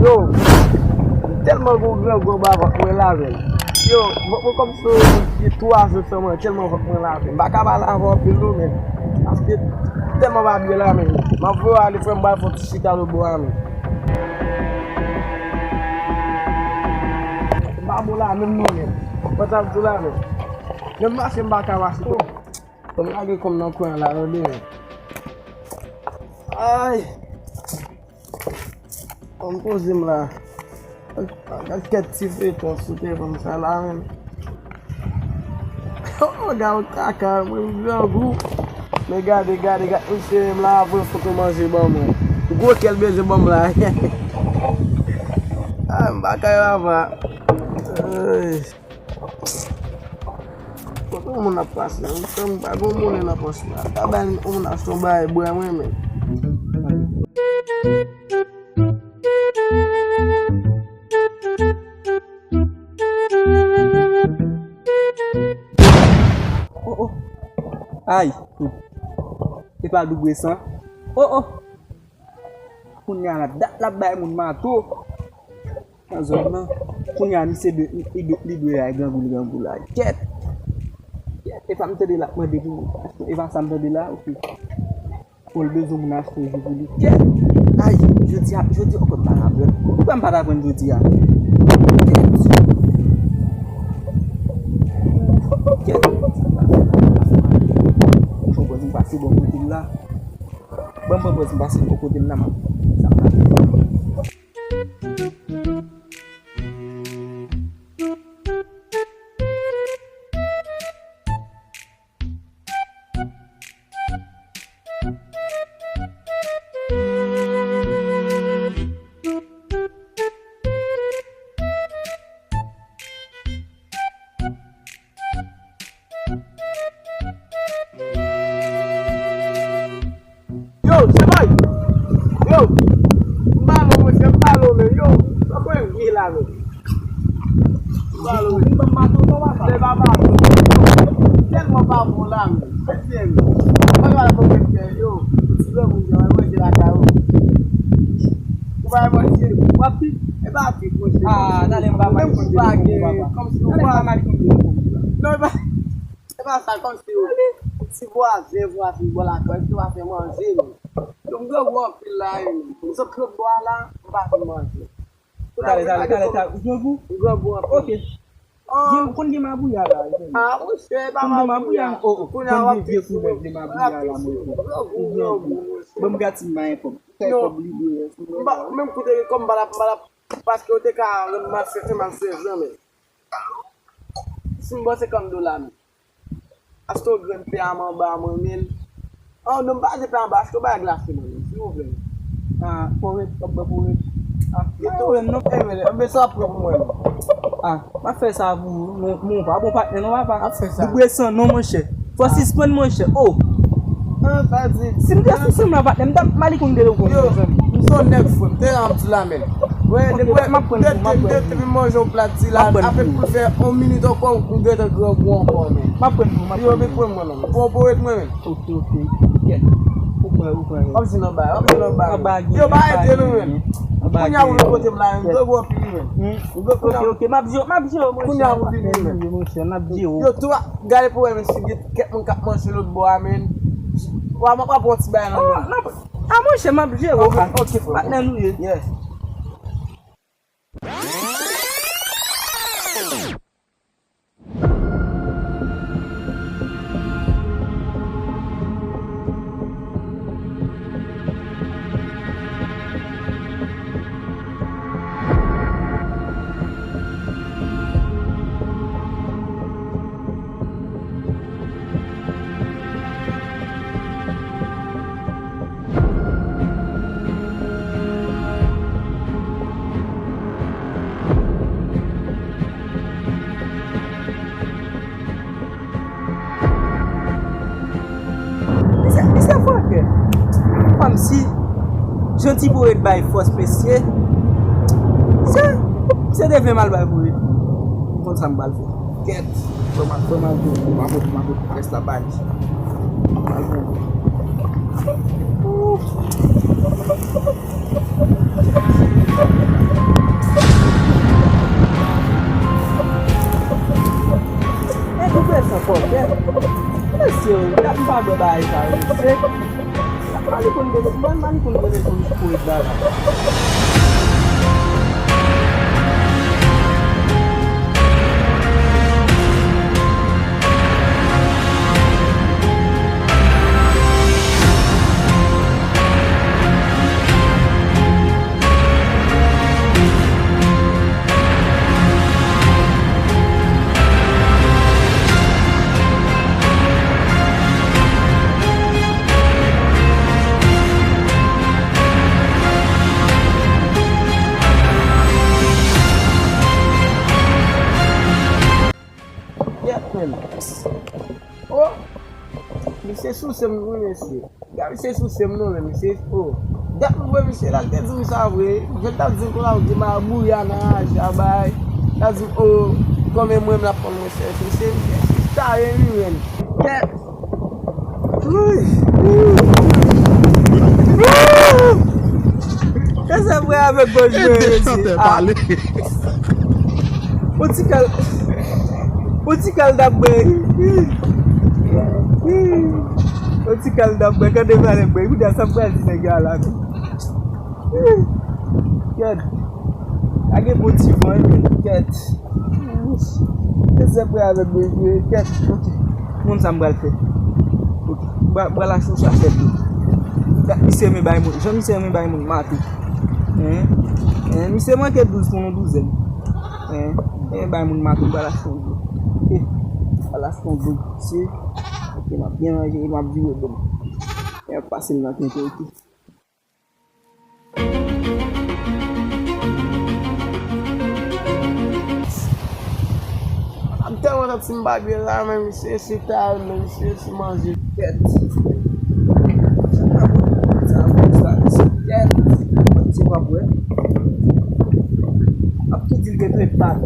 Yo, tellement gros bavot mwen lavel. Yo, vok kom so ki 3 jours seulement, tellement vok mwen lavel. Baka ba lavel pil nou men. Aske tellement ba bie la men. Ma vou ale fwen ba foti chita lo bo men. Ba bo la men nou men. Patan tou la men. Nem mase mbaka wasi to. Kom lage kom nan kwen la rode men. Ay. On pose m la. Ket ti fe ton soute kom sa la men. Oh, ga ou kaka, mwen vyan gou. Men gade, mwen se m la avon fote manje bon mwen. Gwo kel beze bon la. Ah, mbaka yo ava. Fote moun ap pas la. Mwen bagon moun ap pas la. Taban moun ap son baye bwe mwen men. Ay, e pa double san. Oh. Kounya la dat la bay moun mato. Nan zon nan. Kounya mi se de li dwe ay gangou la. Ket. E pa mte de la mwen de pou. E pa sa mte de la ou ki. Pol bezo moun achte je pou li. Ket. Ay, jodi okot parablen. Ou pa m parablen jodi ya? Ket. Pasi bon kote la. Bon pasi bon kote la man. Yo, Seboy! Yo! Mbalo men, yo! Sako yon gila men? Mbalo men. Se ba mato. Tel mwen pa moun la men. Peti men. Mwen wala pou peti yo. Si lò moun jan, mwen jila ka yo. Mwen jila wapi? E ba api pou se. Ah, dale mba mali konde. Kom si dale mba mali konde. Non, e ba sa kom si yo. Si voazen si bola kwa, si wase manje men. Yo mwen wap pil la yon. Mwen se klop bo la, mwen pa se manje. Dale. Jovou? Mwen wap pil. Ok. Jen kon di mabou ya la. Ah, mwen se ba mabou ya. Kon di vie kou de mabou ya la mwen. Bon gati man kom. Mwen koute kom bala paske yo te ka ren man se men. Si mwen se kom do la men. Asto gren pe aman ba mwen men. Oh, non ba je pe an ba, asko ba glas ki men. Si ou ven. Ah, pouret, pouret. Yeto, mbe sa pou mwen. Ah, ma fè sa pou moun pa, bon patne nou pa. A fè sa. Double san non mon chè. Fos spon mon chè. Oh. An, sa di. Si mde si mla patne, mda mali kon de lo kon. Yo, mson nek fwen, te an pti la men. De te mi manjon plati la, apè pou fè 1 minute ou kon kou gete grov wan kon men. Ma pren pou. Yo, be pren mwen nan. Pou et mwen men. Ok. Ket. Ou Om si nan ba. Yo, ba ete nou men. Kounya ou nou kote mla yon, go pili men. Ok, mabjio. Kounya ou pili men. Yo, tou gade pou men si git ket moun kap manche lout bo a men. Wap poti bayan nan men. Ah, mon chè mabjio. Ok, patne nou ye. Yes. Comme si gentil pour être by force spécial, c'est devient mal pour lui. Comme ça me balle. Get. Vraiment, reste la balle. pas de bail ça. Pas de kon de ban man kon de kon pour là. Oh, monsieur sous moi monsieur. Monsieur sous non monsieur. Oh, d'après monsieur là tête vous savez, je t'a dit qu'on a dit ma bouilla na jabay. T'a dit oh, comme moi la prendre monsieur, c'est ça rien. Qu'est-ce que vous avez besoin? Parler. Otikal dabbe. Otikal dabbe quand devant les bébés, vous ça faire ces gars là. Quête. Age petit boy, quête. Qu'est-ce que vous avez besoin? Quête. Mon ça me va le faire. OK. Ba la chose achète. Monsieur me bail mon, je monsieur me bail mon matou. Monsieur moi que 12 pour 12. Bail mon matou ba la chose. À la fin de c'est il m'a bien mangé, il m'a vu bon. Il a passé le matin tout. I'm telling you somebody là même c'est tard même c'est manger tête. C'est pas vrai. A tout dire que très tard.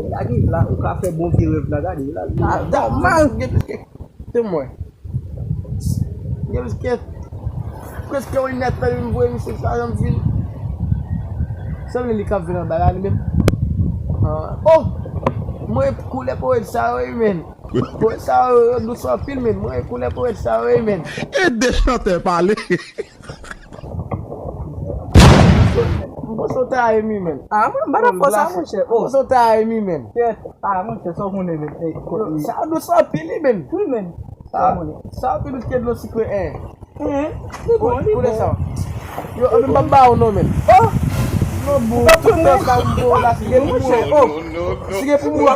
Lagi là, on a fait bon virage là, regardez là. Mal, c'est moi. Presque on est pas une bonne c'est ça en ville. Ça veut dire qu'il vient dans même. Oh, moi couler pour ça oui men. Pour ça nous sommes filmés, moi couler pour ça oui men. Et des chanteurs parler. Você tá aí, men. Ah, mas não posso achar, chefe. Você tá aí, men. Ah, mas você só com ele. Sabe do só pili, men. Tudo bem. Sabe do que do secret é? Por isso. Eu não babau não, men. Oh, no bu. Não tá bom lá, se não. Se pour moi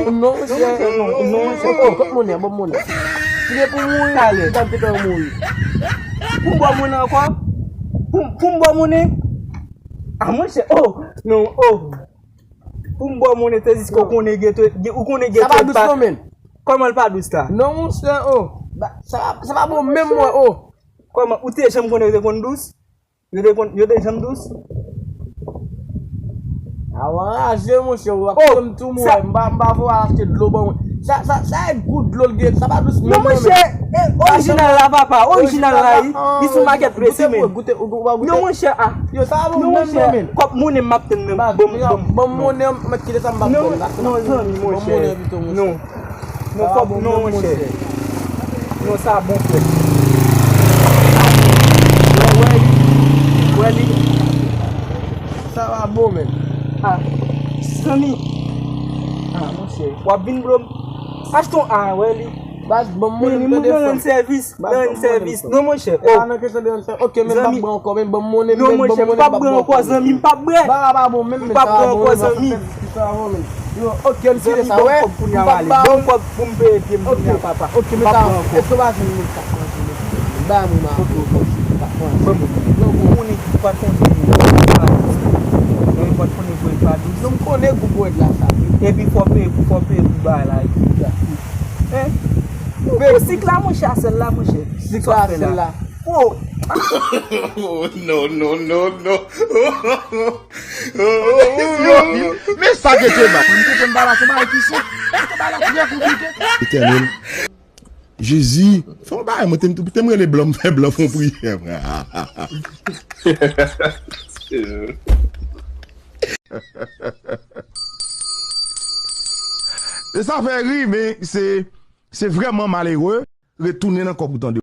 non, c'est comme mon bon mon. Se pour moi aller, tant que moi. Pour moi mon quoi? Pour moi mon. Ah moi c'est non pour moi mon était dit qu'on connaît ghetto ou connaît ghetto ça va doucement men comment elle pas douce là non c'est ça va bon même moi comment ou t'es chambre connaît de douce yo de chambre douce ah ouais j'ai mon cher comme tout moi m'a voir acheter de l'eau bon ça est good l'eau ça va douce non mon cher original là papa original là il sous market précis mais non mon cher ah yo ça va bon même comme mon map ten bon mon ma qui ça m'a non mon cher non mon cher non ça bon frère ouais ça va bon mais ah Sami ah mon cher wa bin bro achetons un ouais bas bon mon service non mon cher ah non que ça donne OK même pas bon encore même bon mon non mon cher pas bon encore Sami pas vrai ba bon même pas bon encore Sami yo OK c'est ça ouais bon quoi pour me payer papa OK mais ça est-ce que va finir ça ba moi bon non on pas não connais Google là ça et puis faut payer pour bail là hein mais c'est là mon cher celle-là mon cher c'est quoi celle-là oh No. Mais ça que tu Éternel. Jésus, font bail, moi t'aimes les blancs faire blanc font prière. Et ça fait rire, mais c'est vraiment malheureux retourner dans le corps de